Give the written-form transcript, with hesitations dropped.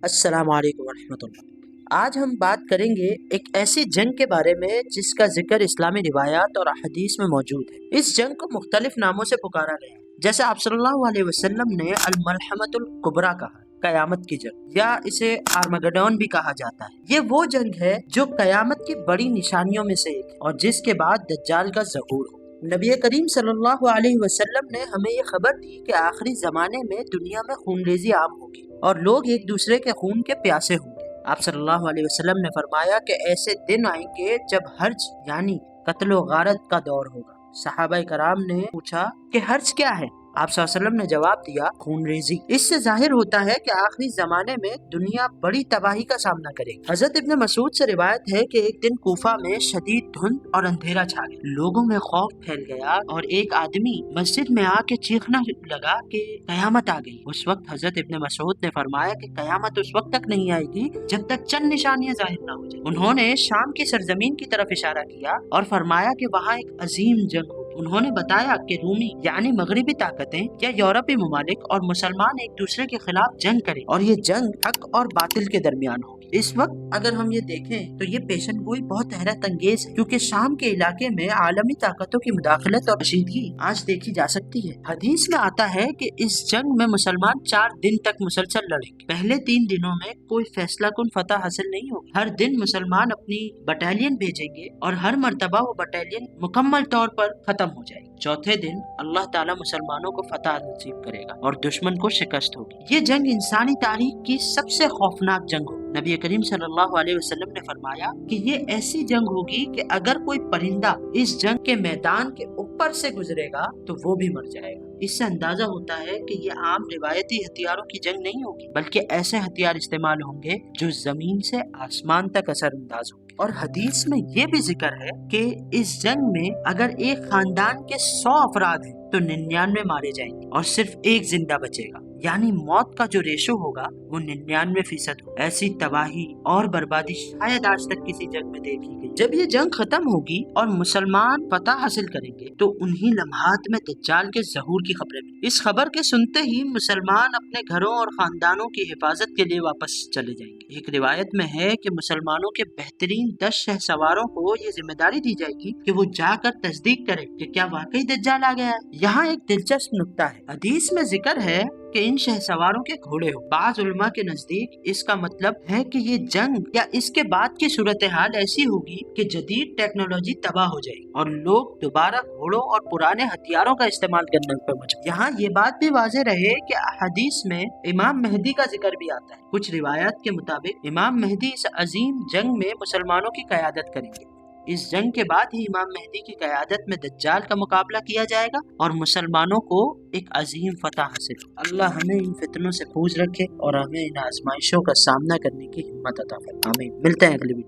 السلام علیکم ورحمۃ اللہ۔ آج ہم بات کریں گے ایک ایسی جنگ کے بارے میں جس کا ذکر اسلامی روایات اور احادیث میں موجود ہے۔ اس جنگ کو مختلف ناموں سے پکارا گیا ہے، جیسے آپ صلی اللہ علیہ وسلم نے الملحمۃ الکبریٰ کہا، قیامت کی جنگ، یا اسے آرمگڈون بھی کہا جاتا ہے۔ یہ وہ جنگ ہے جو قیامت کی بڑی نشانیوں میں سے ایک ہے اور جس کے بعد دجال کا ظہور ہو۔ نبی کریم صلی اللہ علیہ وسلم نے ہمیں یہ خبر دی کہ آخری زمانے میں دنیا میں خون ریزی عام ہوگی اور لوگ ایک دوسرے کے خون کے پیاسے ہوں گے۔ آپ صلی اللہ علیہ وسلم نے فرمایا کہ ایسے دن آئیں گے جب حرج یعنی قتل و غارت کا دور ہوگا۔ صحابہ کرام نے پوچھا کہ حرج کیا ہے؟ آپ صلی اللہ علیہ وسلم نے جواب دیا، خون ریزی۔ اس سے ظاہر ہوتا ہے کہ آخری زمانے میں دنیا بڑی تباہی کا سامنا کرے گی۔ حضرت ابن مسعود سے روایت ہے کہ ایک دن کوفہ میں شدید دھند اور اندھیرا چھا گیا، لوگوں میں خوف پھیل گیا اور ایک آدمی مسجد میں آ کے چیخنا لگا کہ قیامت آ گئی۔ اس وقت حضرت ابن مسعود نے فرمایا کہ قیامت اس وقت تک نہیں آئے گی جب تک چند نشانیاں ظاہر نہ ہو جائیں۔ انہوں نے شام کی سرزمین کی طرف اشارہ کیا اور فرمایا کہ وہاں ایک عظیم جنگ ہوگی۔ انہوں نے بتایا کہ رومی یعنی مغربی طاقتیں یا یورپی ممالک اور مسلمان ایک دوسرے کے خلاف جنگ کریں اور یہ جنگ حق اور باطل کے درمیان ہوگی۔ اس وقت اگر ہم یہ دیکھیں تو یہ پیشن گوئی بہت حیرت انگیز ہے، کیونکہ شام کے علاقے میں عالمی طاقتوں کی مداخلت اور کشیدگی آج دیکھی جا سکتی ہے۔ حدیث میں آتا ہے کہ اس جنگ میں مسلمان 4 دن تک مسلسل لڑیں گے۔ پہلے 3 دنوں میں کوئی فیصلہ کن فتح حاصل نہیں ہوگی۔ ہر دن مسلمان اپنی بٹالین بھیجیں گے اور ہر مرتبہ وہ بٹالین مکمل طور پر ختم ہو جائے گی۔ چوتھے دن اللہ تعالیٰ مسلمانوں کو فتح نصیب کرے گا اور دشمن کو شکست ہوگی۔ یہ جنگ انسانی تاریخ کی سب سے خوفناک جنگ ہوگی۔ نبی کریم صلی اللہ علیہ وسلم نے فرمایا کہ یہ ایسی جنگ ہوگی کہ اگر کوئی پرندہ اس جنگ کے میدان کے اوپر سے گزرے گا تو وہ بھی مر جائے گا۔ اس سے اندازہ ہوتا ہے کہ یہ عام روایتی ہتھیاروں کی جنگ نہیں ہوگی، بلکہ ایسے ہتھیار استعمال ہوں گے جو زمین سے آسمان تک اثر انداز ہوں گے۔ اور حدیث میں یہ بھی ذکر ہے کہ اس جنگ میں اگر ایک خاندان کے 100 افراد ہیں تو 99 مارے جائیں گے اور صرف ایک زندہ بچے گا، یعنی موت کا جو ریشو ہوگا وہ 99% ہوگا۔ ایسی تباہی اور بربادی شاید آج تک کسی جنگ میں دیکھی گئی۔ جب یہ جنگ ختم ہوگی اور مسلمان فتح حاصل کریں گے تو انہی لمحات میں دجال کے ظہور کی خبریں ملیں۔ اس خبر کے سنتے ہی مسلمان اپنے گھروں اور خاندانوں کی حفاظت کے لیے واپس چلے جائیں گے۔ ایک روایت میں ہے کہ مسلمانوں کے بہترین 10 شہسواروں کو یہ ذمہ داری دی جائے گی کہ وہ جا کر تصدیق کریں کہ کیا واقعی دجال آ گیا ہے۔ یہاں ایک دلچسپ نکتہ ہے، حدیث میں ذکر ہے کہ ان شہسواروں کے گھوڑے ہو۔ بعض علماء کے نزدیک اس کا مطلب ہے کہ یہ جنگ یا اس کے بعد کی صورتحال ایسی ہوگی کہ جدید ٹیکنالوجی تباہ ہو جائے گی اور لوگ دوبارہ گھوڑوں اور پرانے ہتھیاروں کا استعمال کرنے پر مجبور۔ یہاں یہ بات بھی واضح رہے کہ حدیث میں امام مہدی کا ذکر بھی آتا ہے۔ کچھ روایات کے مطابق امام مہدی اس عظیم جنگ میں مسلمانوں کی قیادت کریں گے۔ اس جنگ کے بعد ہی امام مہدی کی قیادت میں دجال کا مقابلہ کیا جائے گا اور مسلمانوں کو ایک عظیم فتح حاصل ہو۔ اللہ ہمیں ان فتنوں سے محفوظ رکھے اور ہمیں ان آزمائشوں کا سامنا کرنے کی ہمت عطا فرمائے۔ آمین۔ ملتے ہیں اگلی ویڈیو۔